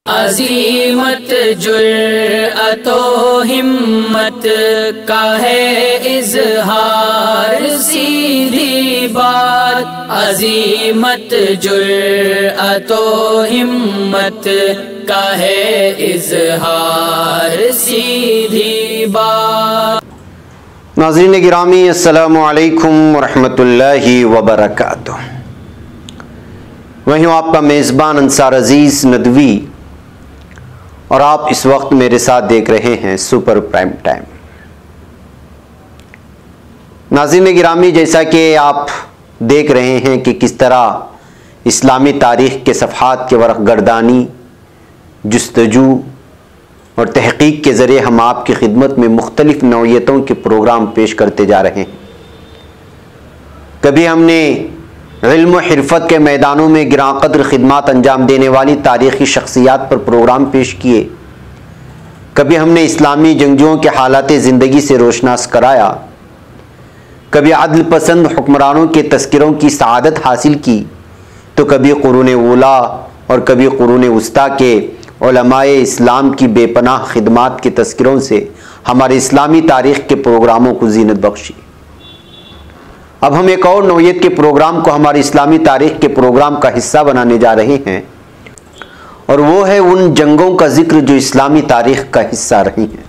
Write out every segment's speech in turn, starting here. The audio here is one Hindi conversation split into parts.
अज़ीमत जुर्अतो हिम्मत का है इज़हार, सीधी बात। अज़ीमत जुर्अतो हिम्मत का है इज़हार, सीधी बात। नाज़रीन गिरामी, अस्सलामु अलैकुम वरहमतुल्लाहि वबरकातुह। वहीं आपका मेज़बान अंसार अजीज़ नदवी और आप इस वक्त मेरे साथ देख रहे हैं सुपर प्राइम टाइम। नाज़रीन गिरामी, जैसा कि आप देख रहे हैं कि किस तरह इस्लामी तारीख़ के सफ़हात के वरक़ गर्दानी, जुस्तजू और तहक़ीक़ के ज़रिए हम आपकी खिदमत में मुख्तलिफ़ नौइयतों के प्रोग्राम पेश करते जा रहे हैं। कभी हमने इल्म व हिरफत के मैदानों में गिरां क़द्र खिदमात अंजाम देने वाली तारीख़ी शख्सियात पर प्रोग्राम पेश किए। कभी हमने इस्लामी जंगजुओं के हालात ज़िंदगी से रोशनास कराया। कभी अदल पसंद हुक्मरानों के तस्किरों की सआदत हासिल की, तो कभी कुरून उला और कभी कुरून वस्ता के उलमाए इस्लाम की बेपनाह खिदमात के तस्किरों से हमारे इस्लामी तारीख़ के प्रोग्रामों को ज़ीनत बख्शी। अब हम एक और नौइयत के प्रोग्राम को हमारी इस्लामी तारीख़ के प्रोग्राम का हिस्सा बनाने जा रहे हैं, और वो है उन जंगों का जिक्र जो इस्लामी तारीख़ का हिस्सा रही हैं।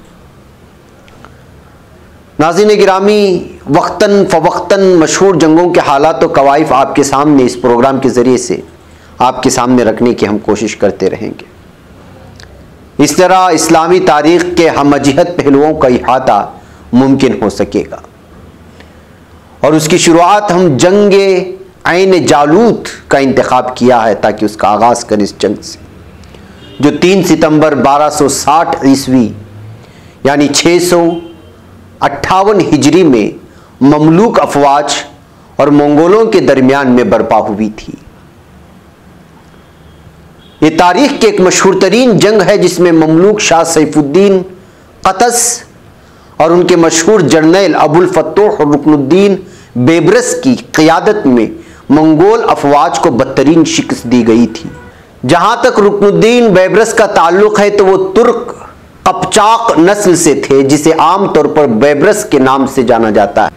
नाज़रीन गिरामी, वक्तन फ़वक्तन मशहूर जंगों के हालात व कवाइफ आपके सामने इस प्रोग्राम के ज़रिए से आपके सामने रखने की हम कोशिश करते रहेंगे। इस तरह इस्लामी तारीख़ के हमअजिहत पहलुओं का इहाता मुमकिन हो सकेगा, और उसकी शुरुआत हम जंगे ऐन जालूत का इंतखाब किया है ताकि उसका आगाज़ करें इस जंग से, जो 3 सितंबर 1260 ईस्वी यानी 658 हिजरी में ममलूक अफवाज और मंगोलों के दरमियान में बर्पा हुई थी। ये तारीख़ की एक मशहूर तरीन जंग है जिसमें ममलूक शाह सैफुद्दीन क़तस और उनके मशहूर जर्नैल अबुल फत्तोह और रुकनुद्दीन बेबरस की क़ियादत में मंगोल अफवाज को बदतरीन शिकस्त दी गई थी। जहाँ तक रुकनुद्दीन बेबरस का ताल्लुक़ है तो वो तुर्क कपचाक नस्ल से थे, जिसे आम तौर पर बेबरस के नाम से जाना जाता है,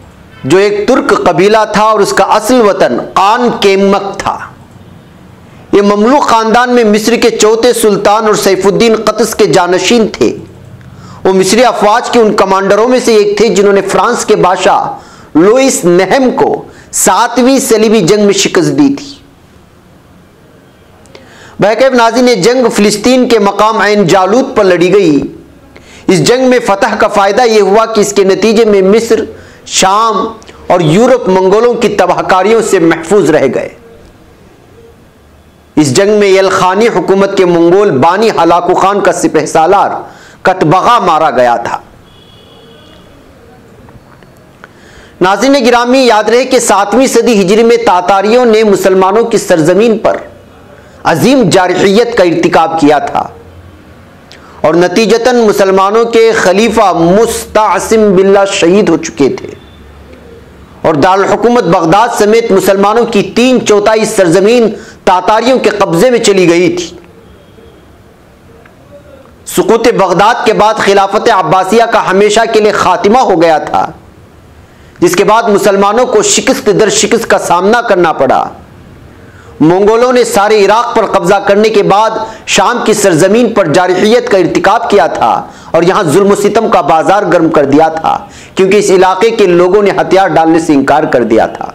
जो एक तुर्क कबीला था और उसका असल वतन कान केमक था। ये ममलूक ख़ानदान में मिस्र के चौथे सुल्तान और सैफुद्दीन क़तस के जानशीन थे। वो मिस्री अफवाज के उन कमांडरों में से एक थे जिन्होंने फ्रांस के बादशाह लुइस नेहम को 7वीं सलीबी जंग में शिकस्त दी थी। बहरकैफ नाज़रीन, ये जंग फ़िलिस्तीन के मकाम ऐन जालूत पर लड़ी गई। इस जंग में फतह का फ़ायदा यह हुआ कि इसके नतीजे में मिस्र, शाम और यूरोप मंगोलों की तबाहकारियों से महफूज रह गए। इस जंग में यलखानी हुकूमत के मंगोल बानी हलाकू खान का सिपहसालार कतबगा मारा गया था। नाज़रीन गिरामी, याद रहे कि 7वीं सदी हिजरी में तातारियों ने मुसलमानों की सरजमीन पर अजीम जारहियत का इर्तिकाब किया था, और नतीजतन मुसलमानों के खलीफा मुस्तासिम बिल्ला शहीद हो चुके थे, और दारुल हुकूमत बगदाद समेत मुसलमानों की 3/4 सरजमीन तातारियों के कब्जे में चली गई थी। सुकूत बगदाद के बाद खिलाफत अब्बासिया का हमेशा के लिए खातिमा हो गया था, जिसके बाद मुसलमानों को शिकस्त दर शिकस्त का सामना करना पड़ा। मंगोलों ने सारे इराक पर कब्जा करने के बाद शाम की सरजमीन पर जारहियत का इर्तिकाब किया था और यहां जुल्म सितम का बाजार गर्म कर दिया था, क्योंकि इस इलाके के लोगों ने हथियार डालने से इनकार कर दिया था।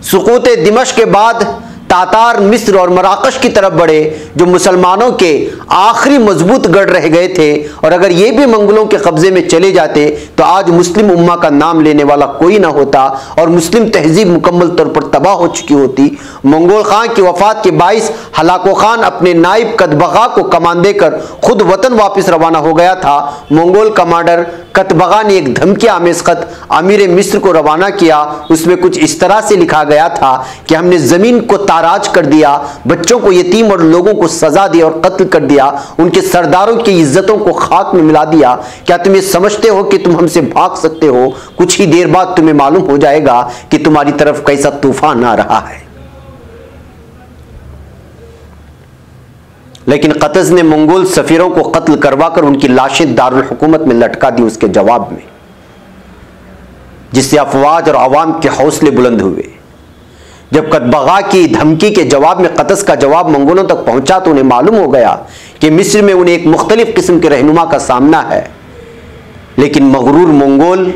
सुकूत दिमश्क के बाद तातार मिस्र और मराकश की तरफ बढ़े, जो मुसलमानों के आखिरी मजबूत गढ़ रह गए थे, और अगर ये भी मंगोलों के कब्जे में चले जाते तो आज मुस्लिम उम्मा का नाम लेने वाला कोई ना होता और मुस्लिम तहजीब मुकम्मल तौर पर तबाह हो चुकी होती। मंगोल खान की वफात के बाइस हलाको खान अपने नाइब कतबगा को कमान देकर खुद वतन वापस रवाना हो गया था। मंगोल कमांडर कतबगा ने एक धमकी आमेज खत अमीर मिस्र को रवाना किया। उसमें कुछ इस तरह से लिखा गया था कि हमने जमीन को ताराज कर दिया, बच्चों को यतीम और लोगों को सजा दी और कत्ल कर दिया, उनके सरदारों की इज्जतों को खाक में मिला दिया। क्या तुम ये समझते हो कि तुम हमसे भाग सकते हो? कुछ ही देर बाद तुम्हें मालूम हो जाएगा कि तुम्हारी तरफ कैसा तूफान आ रहा है। लेकिन कतज़ ने मंगोल सफ़ीरों को कत्ल करवाकर उनकी लाशें दारुल हुकूमत में लटका दी उसके जवाब में, जिससे अफवाज और अवाम के हौसले बुलंद हुए। जब कतबगा की धमकी के जवाब में कतज़ का जवाब मंगोलों तक पहुंचा तो उन्हें मालूम हो गया कि मिस्र में उन्हें एक मुख्तलिफ किस्म के रहनुमा का सामना है। लेकिन मगरूर मंगोल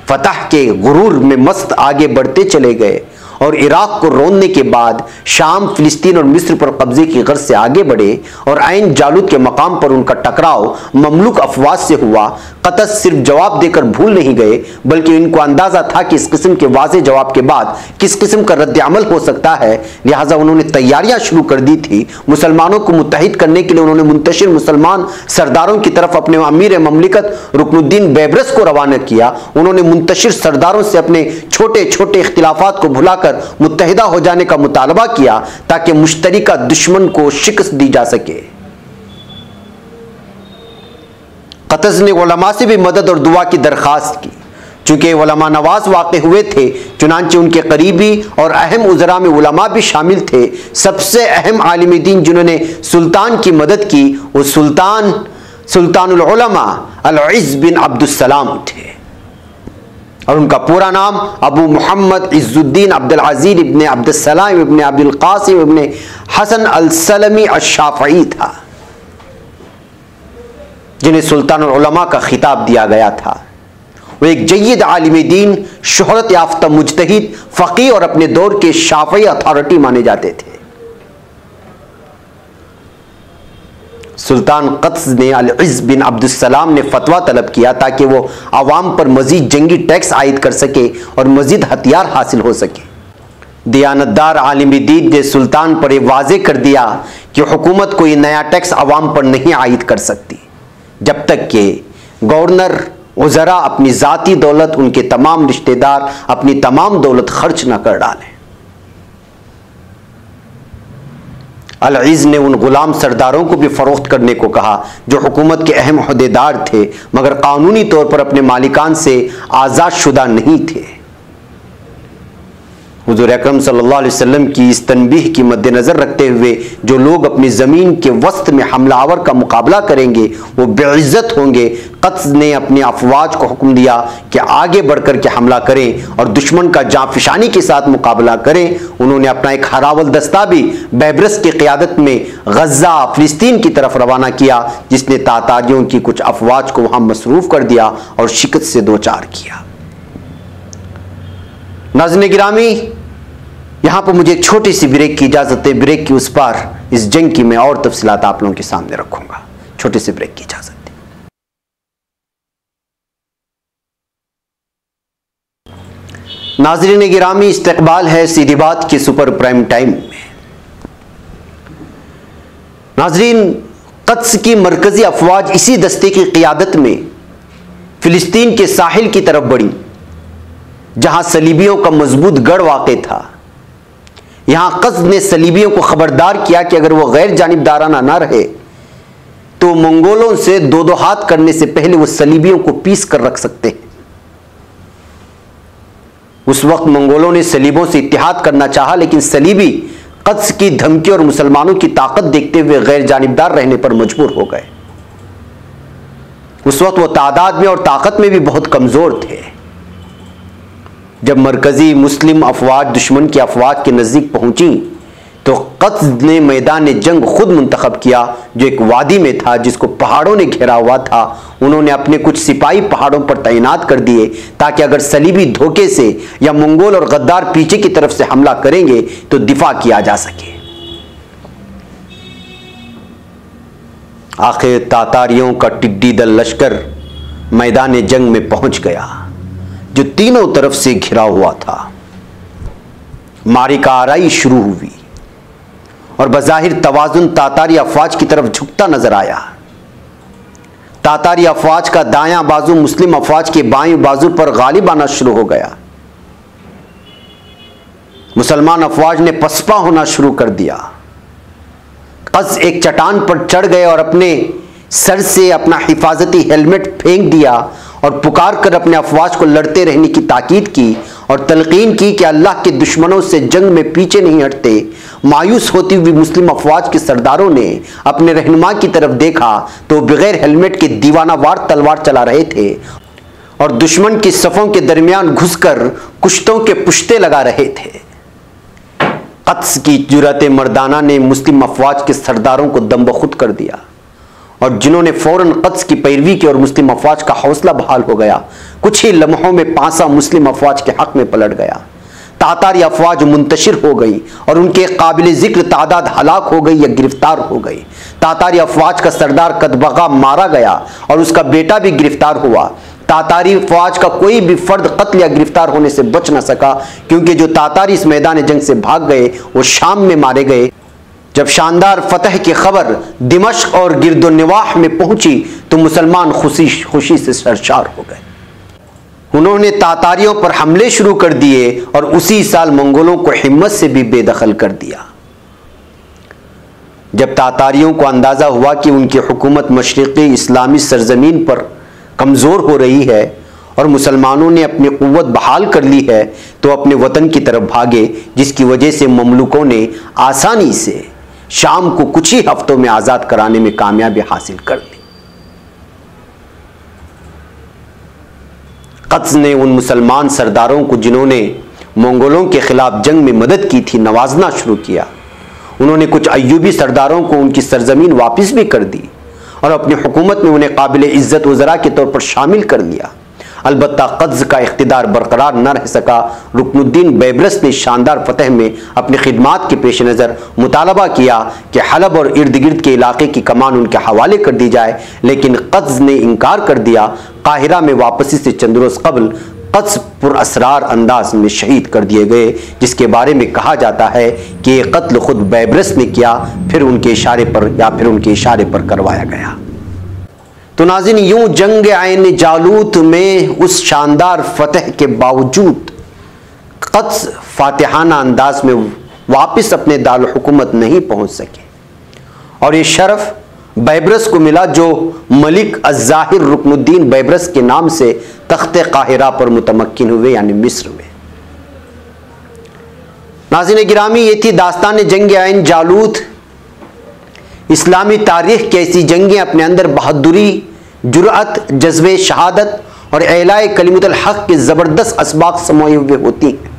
फतह के गुरूर में मस्त आगे बढ़ते चले गए और इराक को रोंदने के बाद शाम, फिलिस्तीन और मिस्र पर कब्जे की गर्ज से आगे बढ़े और ऐन जालूत के मकाम पर उनका टकराव ममलूक अफवाज से हुआ। कतज़ सिर्फ जवाब देकर भूल नहीं गए, बल्कि इनको अंदाजा था कि इस किस्म के वाज़े जवाब के बाद किस किस्म का रद्द अमल हो सकता है, लिहाजा उन्होंने तैयारियां शुरू कर दी थी। मुसलमानों को मुत्तहिद करने के लिए उन्होंने मुंतशिर मुसलमान सरदारों की तरफ अपने अमीर ममलिकत रुकनुद्दीन बैबरस को रवाना किया। उन्होंने मुंतशिर सरदारों से अपने छोटे छोटे इख्तिलाफात को भुलाकर मुत्तहिदा हो जाने का मुतालबा किया ताकि मुश्तरिका दुश्मन को शिकस्त दी जा सके। कतज़ ने उलमा से भी मदद और दुआ की दरखास्त की। चूंकि उलमा नवाज वाक़े हुए थे, चुनांचे उनके करीबी और अहम उज़रा में उलमा भी शामिल थे। सबसे अहम आलिम दीन जिन्होंने सुल्तान की मदद की वो सुल्तानुल उलमा अल-इज़्ज़ बिन अब्दुस्सलाम थे, और उनका पूरा नाम अबू मोहम्मद इज़्ज़ुद्दीन अब्दुल अज़ीज़ इब्ने अब्दुस्सलाम इब्ने अब्दुल क़ासिम इब्ने हसन अल-सलमी अश-शाफ़ई था, जिन्हें सुल्तानुल उलमा का खिताब दिया गया था। वो एक जय्यद आलिम दीन, शोहरत याफ्ता मुज्तहिद, फ़क़ीह और अपने दौर के शाफ़ई अथॉरिटी माने जाते थे। सुल्तान कत्ज़ ने अल-इज़्ज़ बिन अब्दुस्सलाम ने फतवा तलब किया ताकि वो आवाम पर मजीद जंगी टैक्स आयद कर सके और मजीद हथियार हासिल हो सके। दियानतदार आलिम दीन ने सुल्तान पर यह वाज़े कर दिया कि हुकूमत कोई नया टैक्स आवाम पर नहीं आयद कर सकती जब तक कि गवर्नर उज़रा अपनी ज़ाती दौलत, उनके तमाम रिश्तेदार अपनी तमाम दौलत खर्च न कर डालें। अल-इज़्ज़ ने उन गुलाम सरदारों को भी फरोख्त करने को कहा जो हुकूमत के अहम ओहदेदार थे मगर कानूनी तौर पर अपने मालिकान से आज़ाद शुदा नहीं थे। हुज़ूर अकरम सल्लल्लाहु अलैहि वसल्लम की इस तनबीह की मद्देनज़र रखते हुए जो लोग अपनी ज़मीन के वस्त में हमलावर का मुकाबला करेंगे वो बेइज्जत होंगे। कत्ज़ ने अपनी अफवाज को हुक्म दिया कि आगे बढ़कर के हमला करें और दुश्मन का जांफिशानी के साथ मुकाबला करें। उन्होंने अपना एक हरावल दस्ता भी बैबरस की क़ियादत में गज़ा, फ़िलिस्तीन की तरफ रवाना किया, जिसने तातारियों की कुछ अफवाज को वहाँ मसरूफ़ कर दिया और शिकस्त से दो चार किया। नाज़रीन गिरामी, यहाँ पर मुझे एक छोटी सी ब्रेक की इजाज़त है। ब्रेक की उस पार इस जंग की मैं और तफसीलात आप लोगों के सामने रखूँगा। छोटी सी ब्रेक की इजाज़त है। नाज़रीन गिरामी, इस्तक़बाल है सीधी बात के सुपर प्राइम टाइम में। नाज़रीन, क़द्स की मरकज़ी अफवाज इसी दस्ते की क़ियादत में फ़िलिस्तीन के साहिल की तरफ बढ़ी जहाँ सलीबियों का मजबूत गढ़ वाक़ था। यहाँ क़ज़ ने सलीबियों को ख़बरदार किया कि अगर वो गैर जानिबदाराना ना रहे तो मंगोलों से दो दो हाथ करने से पहले वो सलीबियों को पीस कर रख सकते हैं। उस वक्त मंगोलों ने सलीबों से इत्तिहाद करना चाहा, लेकिन सलीबी क़द्स की धमकी और मुसलमानों की ताकत देखते हुए गैर जानिबदार रहने पर मजबूर हो गए। उस वक्त वो तादाद में और ताकत में भी बहुत कमज़ोर थे। जब मरकज़ी मुस्लिम अफवाज दुश्मन की अफवाज के नज़दीक पहुंची तो क़त्ज़ ने मैदान जंग खुद मुंतखब किया, जो एक वादी में था जिसको पहाड़ों ने घेरा हुआ था। उन्होंने अपने कुछ सिपाही पहाड़ों पर तैनात कर दिए ताकि अगर सलीबी धोखे से या मंगोल और गद्दार पीछे की तरफ से हमला करेंगे तो दिफा किया जा सके। आखिर तातारियों का टिड्डी दल लश्कर मैदान जंग में पहुंच गया जो तीनों तरफ से घिरा हुआ था। मारिका आराई शुरू हुई और बज़ाहिर तवाज़ुन तातारी अफवाज की तरफ झुकता नजर आया। तातारी अफवाज का दायां बाजू मुस्लिम अफवाज के बाएं बाजू पर गालिब आना शुरू हो गया। मुसलमान अफवाज ने पसपा होना शुरू कर दिया। क़ज़ एक चट्टान पर चढ़ गए और अपने सर से अपना हिफाजती हेलमेट फेंक दिया और पुकार कर अपने अफवाज को लड़ते रहने की ताकीद की और तलकीन की कि अल्लाह के दुश्मनों से जंग में पीछे नहीं हटते। मायूस होती हुई मुस्लिम अफवाज के सरदारों ने अपने रहनुमा की तरफ देखा तो बगैर हेलमेट के दीवानावार तलवार चला रहे थे और दुश्मन की सफ़ों के दरमियान घुसकर कुश्तों के पुश्ते लगा रहे थे। क़त्स की जुर्रत मर्दाना ने मुस्लिम अफवाज के सरदारों को दम बखुद कर दिया और जिन्होंने फौरन क़त्स की पैरवी की और मुस्लिम अफवाज का हौसला बहाल हो गया। कुछ ही लम्हों में पासा मुस्लिम अफवाज के हक में पलट गया। तातारी अफवाज मुंतशिर हो गई और उनके काबिल जिक्र तादाद हलाक हो गई या गिरफ्तार हो गई। तातारी अफवाज का सरदार कदबगा मारा गया और उसका बेटा भी गिरफ्तार हुआ। तातारी अफवाज का कोई भी फर्द कत्ल या गिरफ्तार होने से बच न सका, क्योंकि जो तातारी इस मैदान जंग से भाग गए वो शाम में मारे गए। जब शानदार फतह की खबर दिमश्क और गिरदोनिवाह में पहुंची तो मुसलमान खुशी से सरशार हो गए। उन्होंने तातारियों पर हमले शुरू कर दिए और उसी साल मंगोलों को हिम्मत से भी बेदखल कर दिया। जब तातारियों को अंदाजा हुआ कि उनकी हुकूमत मशरिकी इस्लामी सरजमीन पर कमजोर हो रही है और मुसलमानों ने अपनी कुव्वत बहाल कर ली है, तो अपने वतन की तरफ भागे, जिसकी वजह से ममलुकों ने आसानी से शाम को कुछ ही हफ्तों में आजाद कराने में कामयाबी हासिल कर ली। क़त्स ने उन मुसलमान सरदारों को जिन्होंने मंगोलों के खिलाफ जंग में मदद की थी नवाजना शुरू किया। उन्होंने कुछ अय्यूबी सरदारों को उनकी सरजमीन वापस भी कर दी और अपनी हुकूमत में उन्हें काबिल इज्जत वज़रा के तौर पर शामिल कर लिया। अलबत्ता क़त्स का इख्तिदार बरकरार न रह सका। रुकनुद्दीन बैबरस ने शानदार फतह में अपनी खिदमात के पेश नज़र मुतालबा किया कि हलब और इर्द गिर्द के इलाके की कमान उनके हवाले कर दी जाए, लेकिन क़त्स ने इनकार कर दिया। काहिरा में वापसी से चंद रोज़ कबल क़त्स पुरअसरार अंदाज में शहीद कर दिए गए, जिसके बारे में कहा जाता है कि ये कत्ल खुद बैबरस ने किया, फिर उनके इशारे पर करवाया गया। तो नाज़रीन, यूं जंग आइन जालूत में उस शानदार फतह के बावजूद क़त्स फातिहाना अंदाज में वापस अपने दारुल हुकूमत नहीं पहुंच सके और ये शरफ बैबरस को मिला, जो मलिक अज़्ज़ाहिर रुकनुद्दीन बैबरस के नाम से तख्ते काहिरा पर मुतमक्किन हुए, यानी मिस्र में। नाज़रीन गिरामी, ये थी दास्तान जंग आइन जालूत। इस्लामी तारीख की ऐसी जंगें अपने अंदर बहादुरी, जुर्अत, जज्बे शहादत और एलाए कलिमतुल हक़ के ज़बरदस्त असबाक समाये हुए होती हैं।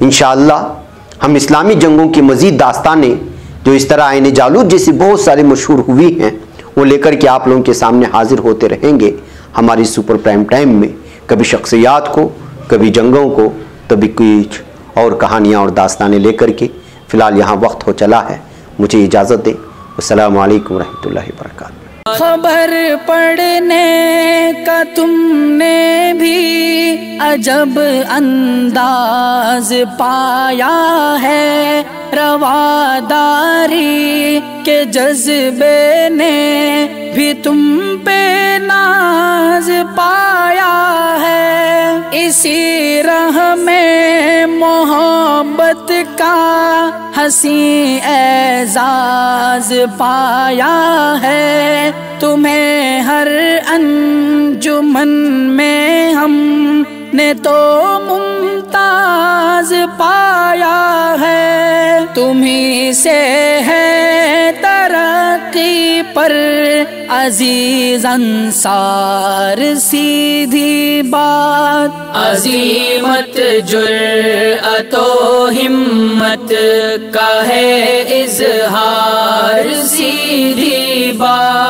इंशाअल्लाह हम इस्लामी जंगों की मज़ीद दास्तानें जो इस तरह आइन जालूत जैसी बहुत सारी मशहूर हुई हैं, वो लेकर के आप लोगों के सामने हाजिर होते रहेंगे हमारी सुपर प्राइम टाइम में। कभी शख्सियात को, कभी जंगों को, कभी कुछ और कहानियाँ और दास्तानें लेकर के। फ़िलहाल यहाँ वक्त हो चला है, मुझे इजाज़त दें। अस्सलामु अलैकुम रहमतुल्लाहि व बरकातुहू। खबर पढ़ने का तुमने भी अजब अंदाज पाया है, रवादारी के जज्बे ने भी तुम पे नाज पाया है। इसी राह में मोहब्बत का हसी एजाज पाया है। तुम्हें हर अंजुमन में हमने तो मुमताज पाया है। तुम्ही से है तरक्की पर अजीज अंसार सीधी बात। अजीमत जुर्अतो हिम्मत का है इजहार सीधी बात।